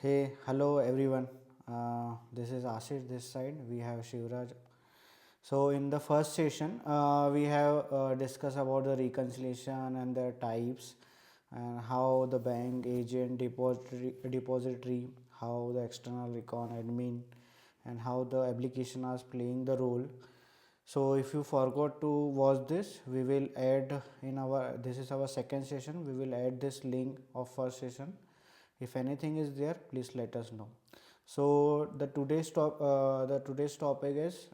Hey, hello everyone. This is Ashish this side. We have Shivraj. So in the first session, we have discussed about the reconciliation and their types, and how the bank agent depository, how the external recon admin, and how the application is playing the role. So if you forgot to watch this, we will add in our, this is our second session, we will add this link of first session. If anything is there, please let us know. So the today's topic is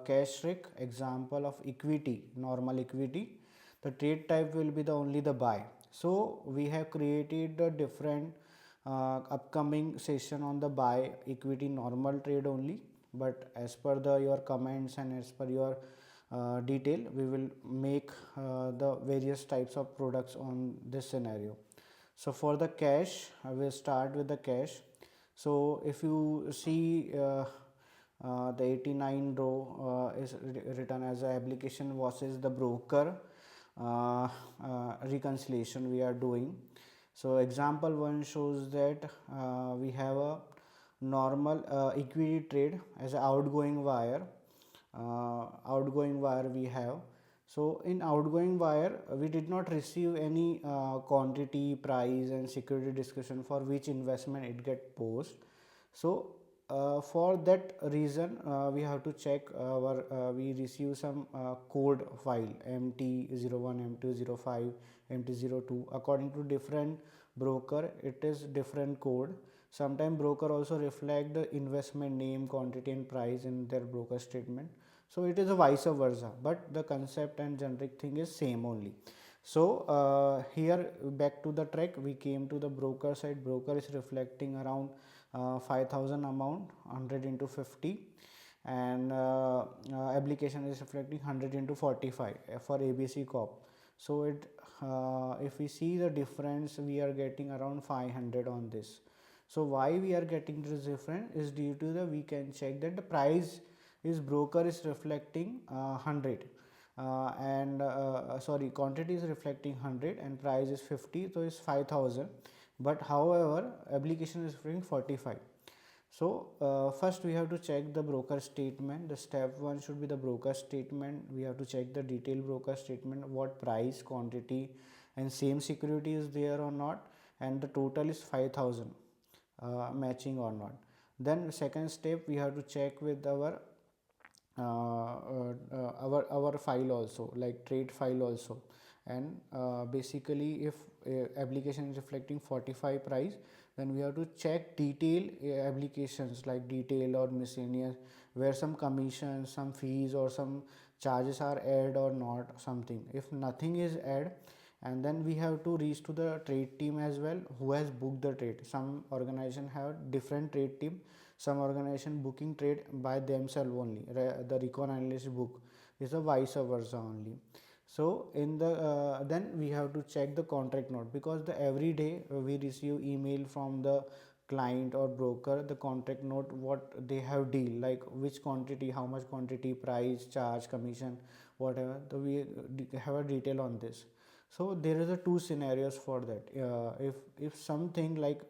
cash trick example of equity, normal equity. The trade type will be the only the buy. So we have created a different upcoming session on the buy equity normal trade only, but as per the your comments and as per your detail, we will make the various types of products on this scenario. So for the cash, I will start with the cash. So if you see the 89 row is written as a application versus the broker reconciliation we are doing. So example one shows that we have a normal equity trade as an outgoing wire we have. So in outgoing wire, we did not receive any quantity, price, and security discussion for which investment it get posed. So for that reason, we have to check our. We receive some code file MT01, MT05, MT02. According to different broker, it is different code. Sometimes broker also reflect the investment name, quantity, and price in their broker statement. So it is a vice versa, but the concept and generic thing is same only. So here back to the track, we came to the broker side. Broker is reflecting around 5000 amount, 100 into 50, and application is reflecting 100 into 45 for ABC Corp. So it if we see the difference, we are getting around 500 on this. So why we are getting this difference is due to the, we can check that the price is broker is reflecting 100 and sorry, quantity is reflecting 100 and price is 50, so it's 5000, but however application is reflecting 45. So first we have to check the broker statement. The step one should be the broker statement. We have to check the detailed broker statement, what price, quantity, and same security is there or not, and the total is 5000 matching or not. Then second step, we have to check with our file also, like trade file also. And basically if application is reflecting 45 price, then we have to check detail applications like detail or miscellaneous, where some commissions, some fees, or some charges are add or not something. If nothing is add, and then we have to reach to the trade team as well, who has booked the trade. Some organization have different trade team, some organization booking trade by themselves only. The recon analyst book is a vice versa only. So in the then we have to check the contract note, because the every day we receive email from the client or broker, the contract note what they have deal, like which quantity, how much quantity, price, charge, commission, whatever. So we have a detail on this. So there is a two scenarios for that. If something like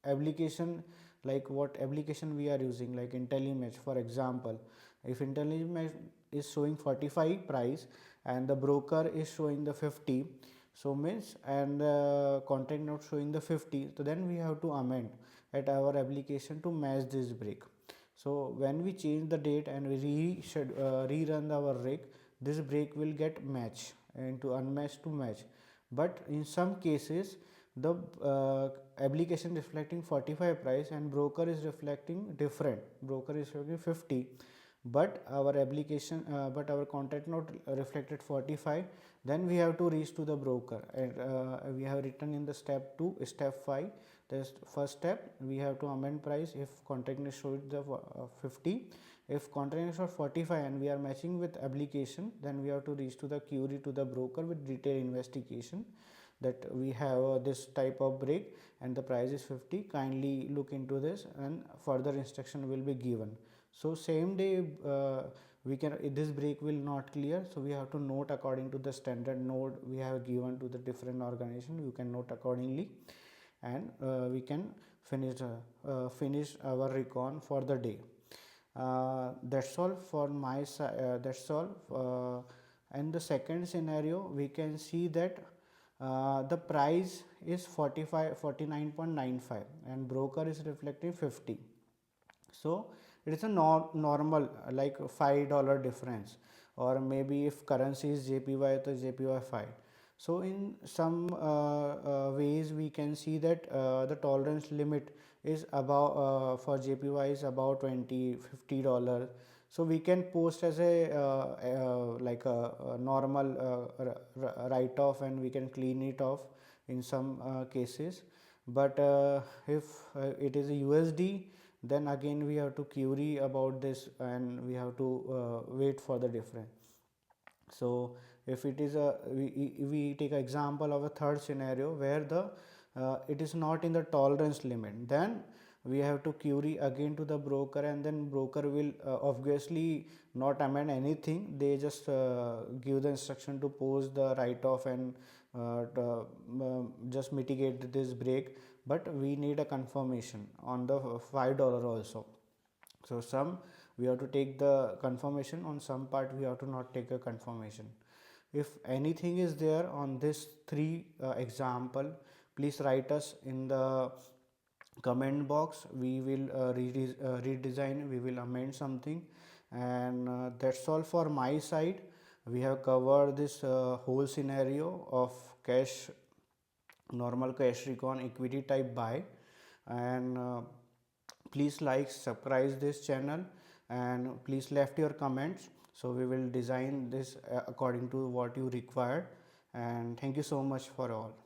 application, like what application we are using, like IntelliMatch for example, if IntelliMatch is showing 45 price and the broker is showing the 50, so means, and the contract note showing the 50, so then we have to amend at our application to match this break. So when we change the date and we rerun our rig, this break will get match into unmatched to match. But in some cases, the application reflecting 45 price and broker is reflecting different. Broker is reflecting 50, but our application, but our contract note reflected 45. Then we have to reach to the broker, and we have written in the step 2, step 5. The first step, we have to amend price if contract note showed the 50. If contract note showed 45 and we are matching with application, then we have to reach to the query to the broker with detailed investigation that we have this type of break and the price is 50. Kindly look into this and further instruction will be given. So same day we can, this break will not clear, so we have to note according to the standard note we have given to the different organization. You can note accordingly. and we can finish our recon for the day. That's all for my side. That's all. And the second scenario, we can see that the price is 49.95 and broker is reflecting 50. So it is a normal like $5 difference, or maybe if currency is JPY, to JPY 5. So in some ways we can see that the tolerance limit is about for JPY is about $50. So we can post as a like a normal write off, and we can clean it off in some cases. But if it is a USD, then again we have to query about this and we have to wait for the difference. So if it is a we take an example of a third scenario where the it is not in the tolerance limit, then we have to query again to the broker, and then broker will obviously not amend anything. They just give the instruction to post the write off and just mitigate this break, but we need a confirmation on the $5 also. So some we have to take the confirmation, on some part we have to not take a confirmation. If anything is there on this three example, please write us in the comment box. We will redesign, we will amend something. And that's all for my side. We have covered this whole scenario of cash, normal cash recon, equity type buy. And please like, subscribe this channel, and please left your comments, so we will design this according to what you require. And thank you so much for all.